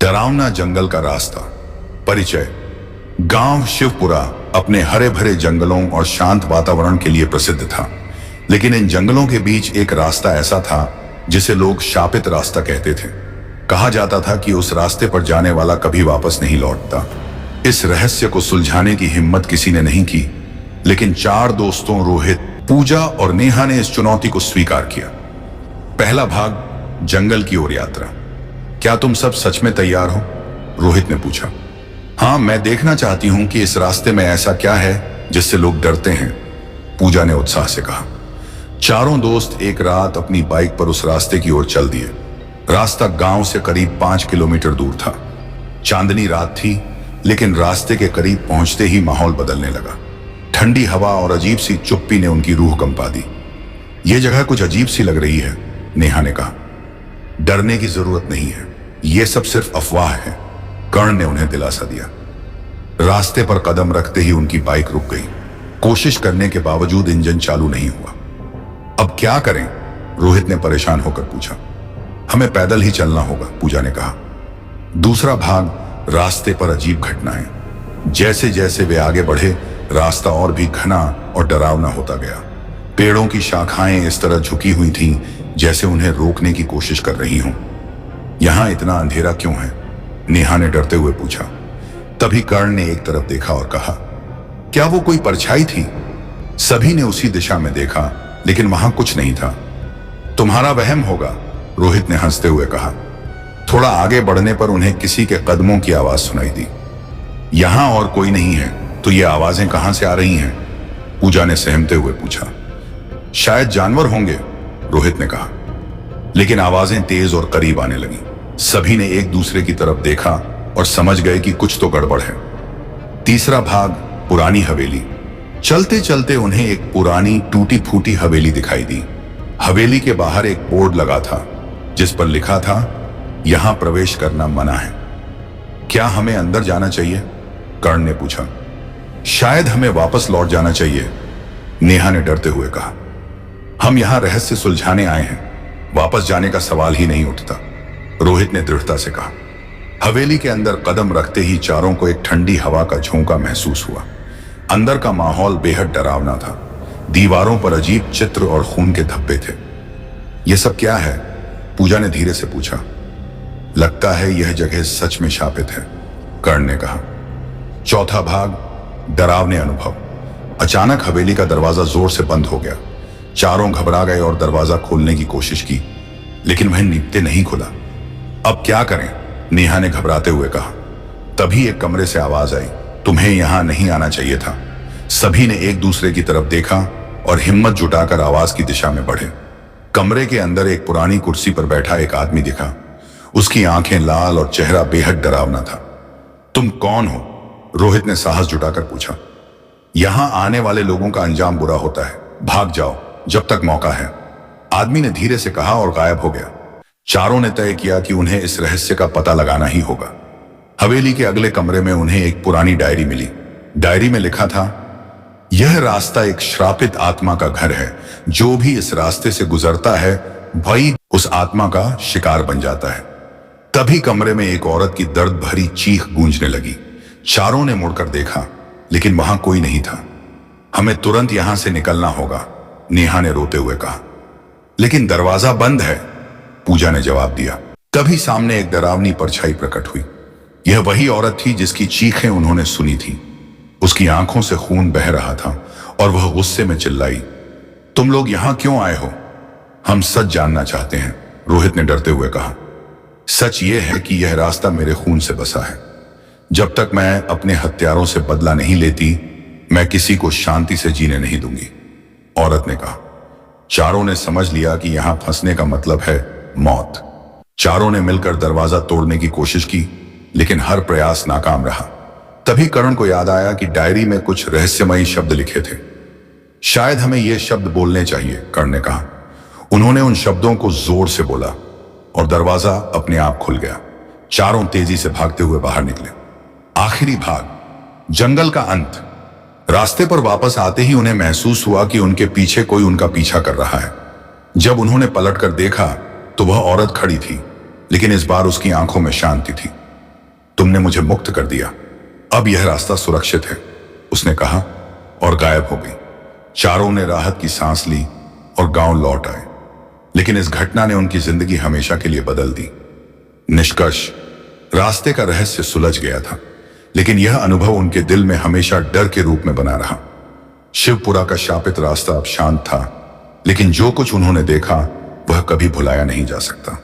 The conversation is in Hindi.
डरावना जंगल का रास्ता। परिचय। गांव शिवपुरा अपने हरे भरे जंगलों और शांत वातावरण के लिए प्रसिद्ध था, लेकिन इन जंगलों के बीच एक रास्ता ऐसा था जिसे लोग शापित रास्ता कहते थे। कहा जाता था कि उस रास्ते पर जाने वाला कभी वापस नहीं लौटता। इस रहस्य को सुलझाने की हिम्मत किसी ने नहीं की, लेकिन चार दोस्तों रोहित, पूजा और नेहा ने इस चुनौती को स्वीकार किया। पहला भाग, जंगल की ओर यात्रा। क्या तुम सब सच में तैयार हो? रोहित ने पूछा। हाँ, मैं देखना चाहती हूं कि इस रास्ते में ऐसा क्या है जिससे लोग डरते हैं, पूजा ने उत्साह से कहा। चारों दोस्त एक रात अपनी बाइक पर उस रास्ते की ओर चल दिए। रास्ता गांव से करीब 5 किलोमीटर दूर था। चांदनी रात थी, लेकिन रास्ते के करीब पहुंचते ही माहौल बदलने लगा। ठंडी हवा और अजीब सी चुप्पी ने उनकी रूह कंपा दी। यह जगह कुछ अजीब सी लग रही है, नेहा ने कहा। डरने की जरूरत नहीं है, यह सब सिर्फ अफवाह है, कर्ण ने उन्हें दिलासा दिया। रास्ते पर कदम रखते ही उनकी बाइक रुक गई। कोशिश करने के बावजूद इंजन चालू नहीं हुआ। अब क्या करें? रोहित ने परेशान होकर पूछा। हमें पैदल ही चलना होगा, पूजा ने कहा। दूसरा भाग, रास्ते पर अजीब घटनाएं। जैसे जैसे वे आगे बढ़े, रास्ता और भी घना और डरावना होता गया। पेड़ों की शाखाएं इस तरह झुकी हुई थीं जैसे उन्हें रोकने की कोशिश कर रही हों। यहां इतना अंधेरा क्यों है? नेहा ने डरते हुए पूछा। तभी कर्ण ने एक तरफ देखा और कहा, क्या वो कोई परछाई थी? सभी ने उसी दिशा में देखा, लेकिन वहां कुछ नहीं था। तुम्हारा वहम होगा, रोहित ने हंसते हुए कहा। थोड़ा आगे बढ़ने पर उन्हें किसी के कदमों की आवाज सुनाई दी। यहां और कोई नहीं है, तो ये आवाजें कहां से आ रही हैं? पूजा ने सहमते हुए पूछा। शायद जानवर होंगे, रोहित ने कहा। लेकिन आवाजें तेज और करीब आने लगी। सभी ने एक दूसरे की तरफ देखा और समझ गए कि कुछ तो गड़बड़ है। तीसरा भाग, पुरानी हवेली। चलते चलते उन्हें एक पुरानी टूटी फूटी हवेली दिखाई दी। हवेली के बाहर एक बोर्ड लगा था जिस पर लिखा था, यहां प्रवेश करना मना है। क्या हमें अंदर जाना चाहिए? कर्ण ने पूछा। शायद हमें वापस लौट जाना चाहिए, नेहा ने डरते हुए कहा। हम यहां रहस्य सुलझाने आए हैं, वापस जाने का सवाल ही नहीं उठता, रोहित ने दृढ़ता से कहा। हवेली के अंदर कदम रखते ही चारों को एक ठंडी हवा का झोंका महसूस हुआ। अंदर का माहौल बेहद डरावना था। दीवारों पर अजीब चित्र और खून के धब्बे थे। यह सब क्या है? पूजा ने धीरे से पूछा। लगता है यह जगह सच में शापित है, कर्ण ने कहा। चौथा भाग, डरावने अनुभव। अचानक हवेली का दरवाजा जोर से बंद हो गया। चारों घबरा गए और दरवाजा खोलने की कोशिश की, लेकिन वह नीपते नहीं खुला। अब क्या करें? नेहा ने घबराते हुए कहा। तभी एक कमरे से आवाज आई, तुम्हें यहां नहीं आना चाहिए था। सभी ने एक दूसरे की तरफ देखा और हिम्मत जुटाकर आवाज की दिशा में बढ़े। कमरे के अंदर एक पुरानी कुर्सी पर बैठा एक आदमी दिखा। उसकी आंखें लाल और चेहरा बेहद डरावना था। तुम कौन हो? रोहित ने साहस जुटाकर पूछा। यहां आने वाले लोगों का अंजाम बुरा होता है, भाग जाओ जब तक मौका है, आदमी ने धीरे से कहा और गायब हो गया। चारों ने तय किया कि उन्हें इस रहस्य का पता लगाना ही होगा। हवेली के अगले कमरे में उन्हें एक पुरानी डायरी मिली। डायरी में लिखा था, यह रास्ता एक श्रापित आत्मा का घर है। जो भी इस रास्ते से गुजरता है वही उस आत्मा का शिकार बन जाता है। तभी कमरे में एक औरत की दर्द भरी चीख गूंजने लगी। चारों ने मुड़कर देखा, लेकिन वहां कोई नहीं था। हमें तुरंत यहां से निकलना होगा, नेहा ने रोते हुए कहा। लेकिन दरवाजा बंद है, पूजा ने जवाब दिया। तभी सामने एक डरावनी परछाई प्रकट हुई। यह वही औरत थी जिसकी चीखें उन्होंने सुनी थी। उसकी आंखों से खून बह रहा था और वह गुस्से में चिल्लाई, तुम लोग यहां क्यों आए हो? हम सच जानना चाहते हैं, रोहित ने डरते हुए कहा। सच यह है कि यह रास्ता मेरे खून से बसा है। जब तक मैं अपने हत्यारों से बदला नहीं लेती, मैं किसी को शांति से जीने नहीं दूंगी, औरत ने कहा। चारों ने समझ लिया कि यहां फंसने का मतलब है मौत। चारों ने मिलकर दरवाजा तोड़ने की कोशिश की, लेकिन हर प्रयास नाकाम रहा। तभी कर्ण को याद आया कि डायरी में कुछ रहस्यमयी शब्द लिखे थे। शायद हमें ये शब्द बोलने चाहिए, कर्ण ने कहा। उन्होंने उन शब्दों को जोर से बोला और दरवाजा अपने आप खुल गया। चारों तेजी से भागते हुए बाहर निकले। आखिरी भाग, जंगल का अंत। रास्ते पर वापस आते ही उन्हें महसूस हुआ कि उनके पीछे कोई उनका पीछा कर रहा है। जब उन्होंने पलटकर देखा तो वह औरत खड़ी थी, लेकिन इस बार उसकी आंखों में शांति थी। तुमने मुझे मुक्त कर दिया, अब यह रास्ता सुरक्षित है, उसने कहा और गायब हो गई। चारों ने राहत की सांस ली और गांव लौट आए। लेकिन इस घटना ने उनकी जिंदगी हमेशा के लिए बदल दी। निष्कर्ष, रास्ते का रहस्य सुलझ गया था, लेकिन यह अनुभव उनके दिल में हमेशा डर के रूप में बना रहा। शिवपुरा का शापित रास्ता अब शांत था, लेकिन जो कुछ उन्होंने देखा वह कभी भुलाया नहीं जा सकता।